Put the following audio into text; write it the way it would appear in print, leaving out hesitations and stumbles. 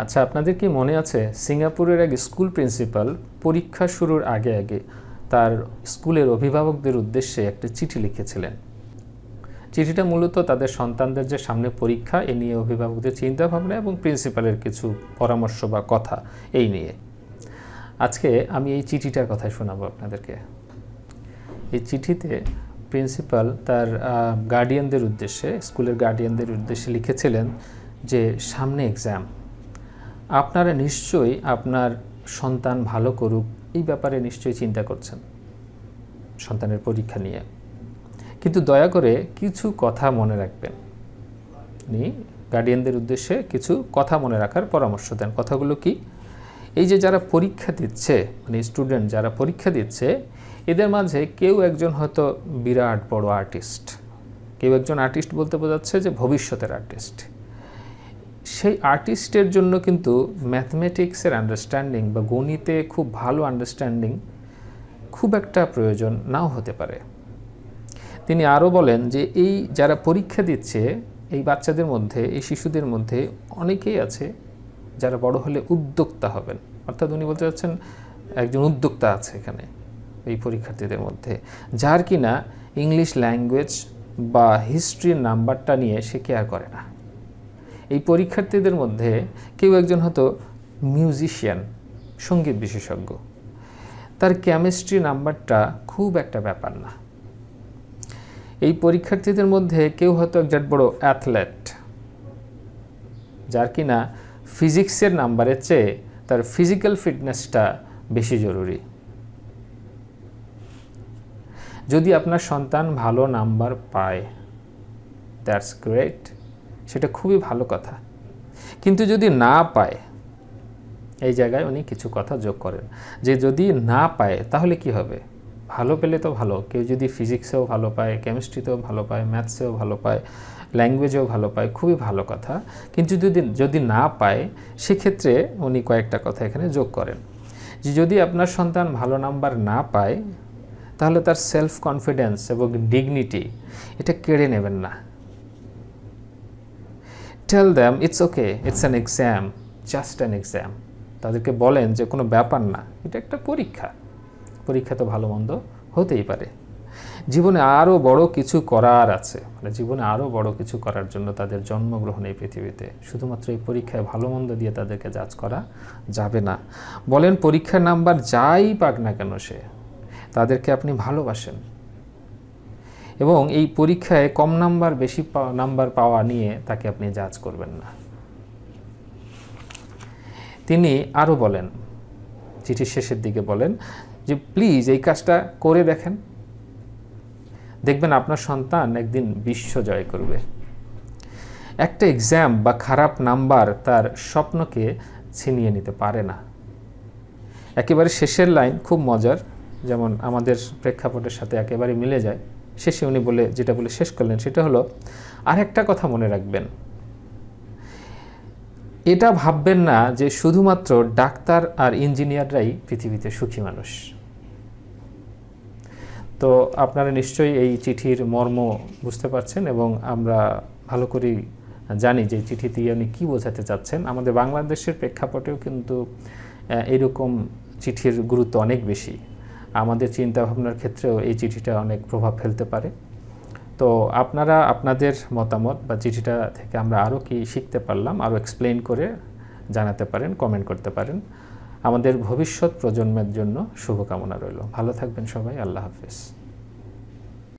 আচ্ছা, আপনাদের কি মনে আছে সিঙ্গাপুরের এক স্কুল প্রিন্সিপাল পরীক্ষা শুরুর আগে আগে তার স্কুলের অভিভাবকদের উদ্দেশ্যে একটা চিঠি লিখেছিলেন? চিঠিটা মূলত তাদের সন্তানদের যে সামনে পরীক্ষা এ নিয়ে অভিভাবকদের চিন্তাভাবনা এবং প্রিন্সিপালের কিছু পরামর্শ বা কথা এই নিয়ে। আজকে আমি এই চিঠিটার কথাই শোনাবো আপনাদেরকে। এই চিঠিতে প্রিন্সিপাল তার গার্ডিয়ানদের উদ্দেশ্যে, স্কুলের গার্ডিয়ানদের উদ্দেশ্যে লিখেছিলেন যে সামনে এক্সাম, আপনারা নিশ্চয়ই আপনার সন্তান ভালো করুক এই ব্যাপারে নিশ্চয়ই চিন্তা করছেন সন্তানের পরীক্ষা নিয়ে, কিন্তু দয়া করে কিছু কথা মনে রাখবেন। উনি গার্ডিয়ানদের উদ্দেশ্যে কিছু কথা মনে রাখার পরামর্শ দেন। কথাগুলো কি? এই যে যারা পরীক্ষা দিচ্ছে, মানে স্টুডেন্ট যারা পরীক্ষা দিচ্ছে, এদের মাঝে কেউ একজন হয়তো বিরাট বড় আর্টিস্ট, কেউ একজন আর্টিস্ট বলতে বোঝাচ্ছে যে ভবিষ্যতের আর্টিস্ট। সেই আর্টিস্টের জন্য কিন্তু ম্যাথমেটিক্সের আন্ডারস্ট্যান্ডিং বা গণিতে খুব ভালো আন্ডারস্ট্যান্ডিং খুব একটা প্রয়োজন নাও হতে পারে। তিনি আরও বলেন যে এই যারা পরীক্ষা দিচ্ছে এই বাচ্চাদের মধ্যে, এই শিশুদের মধ্যে অনেকেই আছে যারা বড় হলে উদ্যোক্তা হবেন। অর্থাৎ উনি বলতে চাচ্ছেন একজন উদ্যোক্তা আছে এখানে এই পরীক্ষার্থীদের মধ্যে, যার কিনা ইংলিশ ল্যাঙ্গুয়েজ বা হিস্ট্রির নাম্বারটা নিয়ে সে কেয়ার করে না। এই পরীক্ষার্থীদের মধ্যে কেউ একজন হয়তো মিউজিশিয়ান, সঙ্গীত বিশেষজ্ঞ, তার কেমিস্ট্রি নাম্বারটা খুব একটা ব্যাপার না। এই পরীক্ষার্থীদের মধ্যে কেউ হয়তো একজন বড় অ্যাথলেট, যার কিনা ফিজিক্সের নাম্বারের চেয়ে তার ফিজিক্যাল ফিটনেসটা বেশি জরুরি। যদি আপনার সন্তান ভালো নাম্বার পায়, দ্যাটস গ্রেট, সেটা খুবই ভালো কথা। কিন্তু যদি না পায়, এই জায়গায় উনি কিছু কথা যোগ করেন যে যদি না পায় তাহলে কি হবে? ভালো পেলে তো ভালো, কেউ যদি ফিজিক্সেও ভালো পায়, কেমিস্ট্রিতেও ভালো পায়, ম্যাথসেও ভালো পায়, ল্যাঙ্গুয়েজেও ভালো পায়, খুবই ভালো কথা। কিন্তু যদি না পায়, সেক্ষেত্রে উনি কয়েকটা কথা এখানে যোগ করেন যে যদি আপনার সন্তান ভালো নাম্বার না পায়, তাহলে তার সেলফ কনফিডেন্স এবং ডিগনিটি এটা কেড়ে নেবেন না। Tell them it's okay, it's an exam, just an exam. তাদেরকে বলেন যে কোনো ব্যাপার না, এটা একটা পরীক্ষা, পরীক্ষা তো ভালো মন্দ হতেই পারে। জীবনে আরও বড় কিছু করার আছে, মানে জীবনে আরও বড় কিছু করার জন্য তাদের জন্মগ্রহণ এই পৃথিবীতে। শুধুমাত্র এই পরীক্ষায় ভালো মন্দ দিয়ে তাদেরকে জাজ করা যাবে না। বলেন পরীক্ষার নাম্বার যাই পাক না কেন সে, তাদেরকে আপনি ভালোবাসেন এবং এই পরীক্ষায় কম নাম্বার বেশি নাম্বার পাওয়া নিয়ে তাকে আপনি জাজ করবেন না। তিনি আরও বলেন, চিঠির শেষের দিকে বলেন যে প্লিজ এই কাজটা করে দেখেন, দেখবেন আপনার সন্তান একদিন বিশ্ব জয় করবে। একটা এক্সাম বা খারাপ নাম্বার তার স্বপ্নকে ছিনিয়ে নিতে পারে না। একেবারে শেষের লাইন খুব মজার, যেমন আমাদের প্রেক্ষাপটের সাথে একেবারে মিলে যায়। শেষে উনি যেটা বলে শেষ করলেন সেটা হলো, আর একটা কথা মনে রাখবেন, এটা ভাববেন না যে শুধুমাত্র ডাক্তার আর ইঞ্জিনিয়াররাই পৃথিবীতে সুখী মানুষ। তো আপনারা নিশ্চয়ই এই চিঠির মর্ম বুঝতে পারছেন এবং আমরা ভালো করেই জানি যে চিঠি দিয়ে উনি কী বোঝাতে চাচ্ছেন। আমাদের বাংলাদেশের প্রেক্ষাপটেও কিন্তু এরকম চিঠির গুরুত্ব অনেক বেশি। আমাদের চিন্তাভাবনার ক্ষেত্রেও এই চিঠিটা অনেক প্রভাব ফেলতে পারে। তো আপনারা আপনাদের মতামত বা চিঠিটা থেকে আমরা আরও কি শিখতে পারলাম আরও এক্সপ্লেইন করে জানাতে পারেন, কমেন্ট করতে পারেন। আমাদের ভবিষ্যৎ প্রজন্মের জন্য শুভকামনা রইল। ভালো থাকবেন সবাই। আল্লাহ হাফেজ।